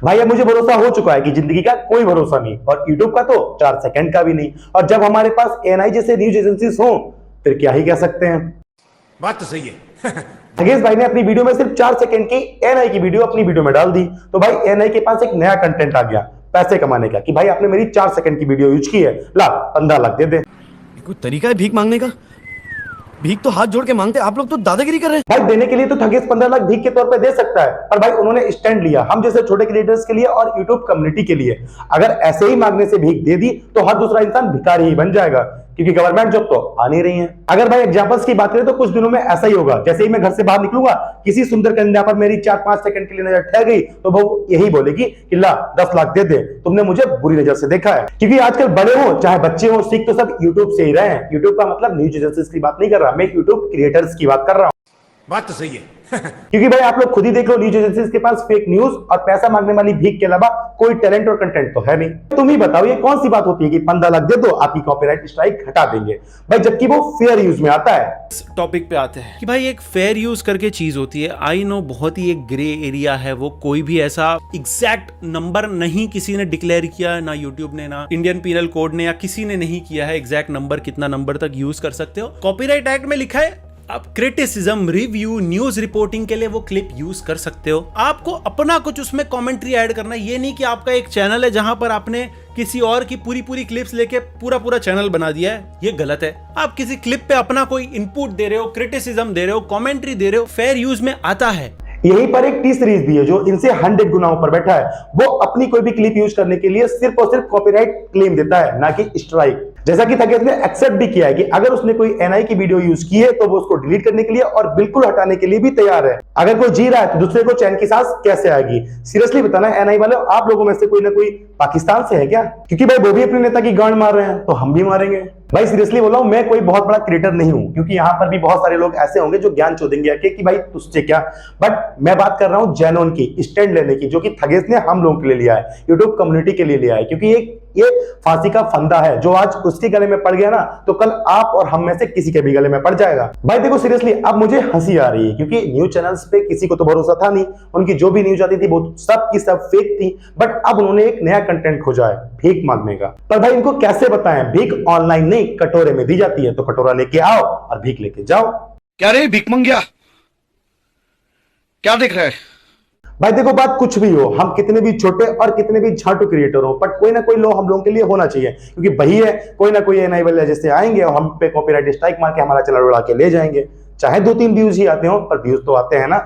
भाई अब मुझे भरोसा हो चुका है कि जिंदगी का कोई भरोसा नहीं और यूट्यूब का तो 4 सेकंड का भी नहीं। और जब हमारे पास एएनआई जैसे न्यूज एजेंसीज हो फिर क्या ही कह सकते हैं। बात तो सही है। खगेश भाई ने अपनी वीडियो में सिर्फ 4 सेकंड की एएनआई की वीडियो अपनी वीडियो में डाल दी तो भाई एएनआई के पास एक नया कंटेंट आ गया पैसे कमाने का कि भाई आपने मेरी 4 सेकंड की वीडियो यूज की है, ला 15 लाख दे दे। कोई तरीका है भीख मांगने का? भीख तो हाथ जोड़ के मांगते, आप लोग तो दादागिरी कर रहे हैं। भाई देने के लिए तो ठगेश 15 लाख भीख के तौर पे दे सकता है, पर भाई उन्होंने स्टैंड लिया हम जैसे छोटे क्रिएटर्स के लिए और यूट्यूब कम्युनिटी के लिए। अगर ऐसे ही मांगने से भीख दे दी तो हर दूसरा इंसान भिखारी ही बन जाएगा क्योंकि गवर्नमेंट जॉब तो आ नहीं रही है। अगर भाई एग्जांपल्स की बात करें तो कुछ दिनों में ऐसा ही होगा, जैसे ही मैं घर से बाहर निकलूंगा किसी सुंदर कन्या पर मेरी 4-5 सेकंड के लिए नजर ठहर गई तो वो यही बोलेगी कि ला 10 लाख दे दे, तुमने मुझे बुरी नजर से देखा है। क्योंकि आजकल बड़े हो चाहे बच्चे हो सीख तो सब यूट्यूब से ही रहे हैं। यूट्यूब का मतलब न्यूज एजेंसीज की बात नहीं कर रहा, मैं यूट्यूब क्रिएटर्स की बात कर रहा हूं। बात तो सही है। क्योंकि भाई आप लोग खुद ही देख लो न्यूज एजेंसीज के पास फेक न्यूज और पैसा मांगने वाली भीख के अलावा कोई टैलेंट और कंटेंट तो है नहीं। तुम ही बताओ ये कौन सी बात होती है कि 15 लाख दे दो आपकी कॉपीराइट स्ट्राइक हटा देंगे भाई, जबकि वो फेयर यूज में आता है। इस टॉपिक पे आते हैं कि भाई एक फेयर यूज करके चीज होती है। आई नो बहुत ही एक ग्रे एरिया है, वो कोई भी ऐसा एग्जैक्ट नंबर नहीं किसी ने डिक्लेयर किया, ना यूट्यूब ने ना इंडियन पीनल कोड ने या किसी ने नहीं किया है एग्जैक्ट नंबर कितना नंबर तक यूज कर सकते हो। कॉपीराइट एक्ट में लिखा है आप क्रिटिसिज्म रिव्यू न्यूज रिपोर्टिंग के लिए वो क्लिप यूज कर सकते हो। आपको अपना कुछ उसमें कमेंट्री ऐड करना है, ये नहीं कि आपका एक चैनल है जहां पर आपने किसी और की पूरी क्लिप्स लेके पूरा चैनल बना दिया है, ये गलत है। आप किसी क्लिप पे अपना कोई इनपुट दे रहे हो, क्रिटिसिज्म दे रहे हो, कमेंट्री दे रहे हो, फेयर यूज में आता है। यहीं पर एक टी सीरीज भी है जो इनसे 100 गुना ऊपर बैठा है, वो अपनी कोई भी क्लिप यूज करने के लिए सिर्फ और सिर्फ कॉपीराइट क्लेम देता है, ना कि स्ट्राइक। जैसा कि थकेश ने एक्सेप्ट भी किया है कि अगर उसने कोई एनआई की वीडियो यूज की है तो वो उसको डिलीट करने के लिए और बिल्कुल हटाने के लिए भी तैयार है। अगर कोई जी रहा है तो दूसरे को चैन की सांस कैसे आएगी? सीरियसली बताना एनआई वाले आप लोगों में से कोई ना कोई पाकिस्तान से है क्या? क्योंकि भाई वो भी अपने नेता की गांड मार रहे हैं तो हम भी मारेंगे। भाई सीरियसली बोला हूं, मैं कोई बहुत बड़ा क्रिएटर नहीं हूं क्योंकि यहाँ पर भी बहुत सारे लोग ऐसे होंगे जो ज्ञान चोदेंगे आके कि भाई तुझसे क्या। बट मैं बात कर रहा हूं जेन्युइन की, स्टैंड लेने की, जो कि थगेश ने हम लोगों के लिए लिया है, यूट्यूब कम्युनिटी के लिए लिया है। क्योंकि ये फांसी का फंदा है, जो आज उसके गले में पड़ गया ना तो कल आप और हम में से किसी के भी गले में पड़ जाएगा। भाई देखो सीरियसली अब मुझे हंसी आ रही है क्योंकि न्यूज चैनल्स पे किसी को तो भरोसा था नहीं, उनकी जो भी न्यूज आती थी वो सब की सब फेक थी। बट अब उन्होंने एक नया कंटेंट खोजा है भीख मांगने का। पर भाई इनको कैसे बताएं, भीख ऑनलाइन नहीं कटोरे में दी जाती है, तो कटोरा लेके आओ और भीख लेके जाओ। क्या रे भीख मंगिया, क्या देख रहा है? भाई देखो बात कुछ भी हो, हम कितने भी छोटे और कितने भी झाटू क्रिएटर हो, बट कोई ना कोई लो हम लोगों के लिए होना चाहिए। क्योंकि वही है कोई ना कोई एनआई वाले जैसे आएंगे और हम पे कॉपीराइट स्ट्राइक मार के हमारा चैनल उड़ा के ले जाएंगे। चाहे 2-3 व्यूज ही आते हो पर व्यूज तो आते हैं ना।